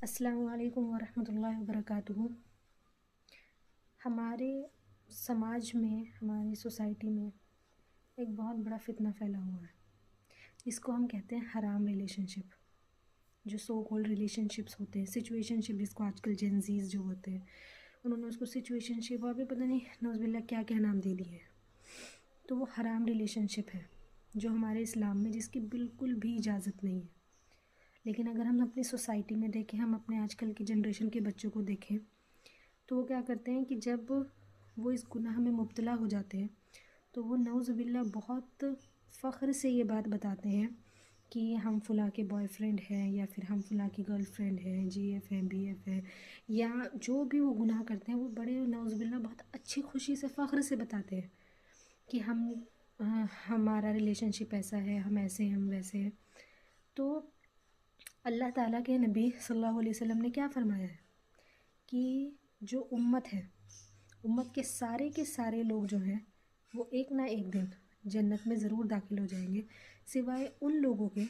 السلام علیکم ورحمۃ اللہ وبرکاتہ۔ ہمارے سماج میں، ہماری سوسائٹی میں ایک بہت بڑا فتنہ پھیلا ہوا ہے جس کو ہم کہتے ہیں حرام ریلیشن شپ، جو سو کالڈ ریلیشن شپس ہوتے ہیں، سچویشن شپ جس کو آج کل جینزیز جو ہوتے ہیں انہوں نے اس کو سچویشن شپ اور بھی پتہ نہیں نعوذ باللہ کیا کیا نام دے دیے ہیں۔ تو وہ حرام ریلیشن شپ ہے جو ہمارے اسلام میں جس کی بالکل بھی اجازت نہیں ہے۔ لیکن اگر ہم اپنی سوسائٹی میں دیکھیں، ہم اپنے آج کل کی جنریشن کے بچوں کو دیکھیں تو وہ کیا کرتے ہیں کہ جب وہ اس گناہ میں مبتلا ہو جاتے ہیں تو وہ نعوذ باللہ بہت فخر سے یہ بات بتاتے ہیں کہ ہم فلاں کے بوائے فرینڈ ہیں، یا پھر ہم فلاں کی گرل فرینڈ ہیں، جی ایف ہیں، بی ایف ہیں، یا جو بھی وہ گناہ کرتے ہیں وہ بڑے نعوذ باللہ بہت اچھی خوشی سے فخر سے بتاتے ہیں کہ ہمارا ریلیشن شپ ایسا ہے، ہم ایسے ہیں، ہم ویسے ہیں۔ تو اللہ تعالیٰ کے نبی صلی اللہ علیہ وسلم نے کیا فرمایا ہے کہ جو امت ہے، امت کے سارے لوگ جو ہیں وہ ایک نہ ایک دن جنت میں ضرور داخل ہو جائیں گے، سوائے ان لوگوں کے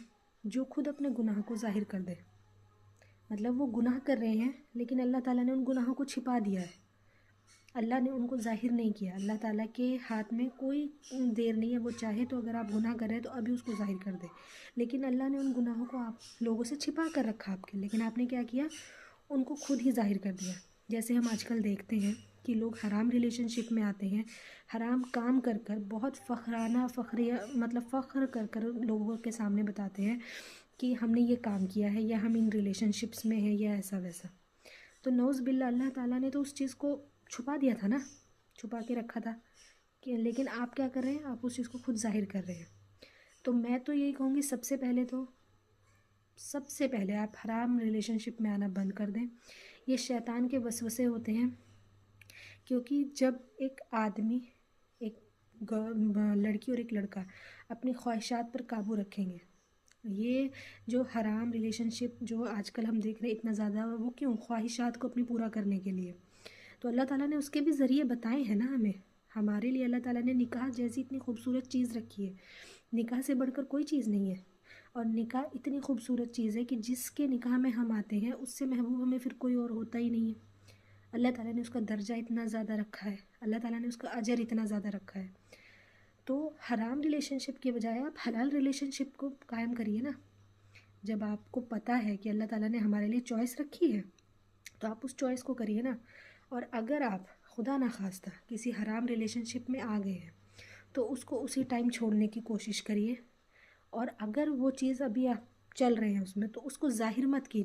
جو خود اپنے گناہ کو ظاہر کر دیں۔ مطلب وہ گناہ کر رہے ہیں لیکن اللہ تعالیٰ نے ان گناہوں کو چھپا دیا ہے، اللہ نے ان کو ظاہر نہیں کیا۔ اللہ تعالیٰ کے ہاتھ میں کوئی دیر نہیں ہے، وہ چاہے تو اگر آپ گناہ کر رہے ہیں تو ابھی اس کو ظاہر کر دے، لیکن اللہ نے ان گناہوں کو آپ لوگوں سے چھپا کر رکھا آپ کے، لیکن آپ نے کیا کیا، ان کو خود ہی ظاہر کر دیا۔ جیسے ہم آج کل دیکھتے ہیں کہ لوگ حرام ریلیشن شپ میں آتے ہیں، حرام کام کر کر بہت مطلب فخر کر کر لوگوں کے سامنے بتاتے ہیں کہ ہم نے یہ کام کیا ہے، یا ہم ان ریلیشن شپس میں ہیں، یا ایسا ویسا۔ تو نعوذ باللہ اللہ تعالیٰ نے تو اس چیز کو چھپا دیا تھا نا، چھپا کے رکھا تھا کہ، لیکن آپ کیا کر رہے ہیں، آپ اس چیز کو خود ظاہر کر رہے ہیں۔ تو میں تو یہی کہوں گی سب سے پہلے آپ حرام ریلیشن شپ میں آنا بند کر دیں۔ یہ شیطان کے وسوسے ہوتے ہیں، کیونکہ جب ایک آدمی، ایک لڑکی اور ایک لڑکا اپنی خواہشات پر قابو رکھیں گے، یہ جو حرام ریلیشن شپ جو آج کل ہم دیکھ رہے ہیں اتنا زیادہ، وہ کیوں؟ خواہشات کو اپنی پورا کرنے کے لیے۔ تو اللہ تعالیٰ نے اس کے بھی ذریعے بتائے ہیں نا ہمیں، ہمارے لیے اللہ تعالیٰ نے نکاح جیسی اتنی خوبصورت چیز رکھی ہے، نکاح سے بڑھ کر کوئی چیز نہیں ہے، اور نکاح اتنی خوبصورت چیز ہے کہ جس کے نکاح میں ہم آتے ہیں اس سے محبوب ہمیں پھر کوئی اور ہوتا ہی نہیں ہے۔ اللہ تعالیٰ نے اس کا درجہ اتنا زیادہ رکھا ہے، اللہ تعالیٰ نے اس کا اجر اتنا زیادہ رکھا ہے۔ تو حرام ریلیشن شپ کے بجائے آپ حلال ریلیشن شپ کو قائم کریے نا۔ جب آپ کو پتہ ہے کہ اللہ تعالیٰ نے ہمارے لیے چوائس رکھی ہے تو آپ اس چوائس کو کریے نا۔ اور اگر آپ خدا نخواستہ کسی حرام ریلیشن شپ میں آ گئے ہیں تو اس کو اسی ٹائم چھوڑنے کی کوشش کریے، اور اگر وہ چیز ابھی آپ چل رہے ہیں اس میں تو اس کو ظاہر مت کیجیے۔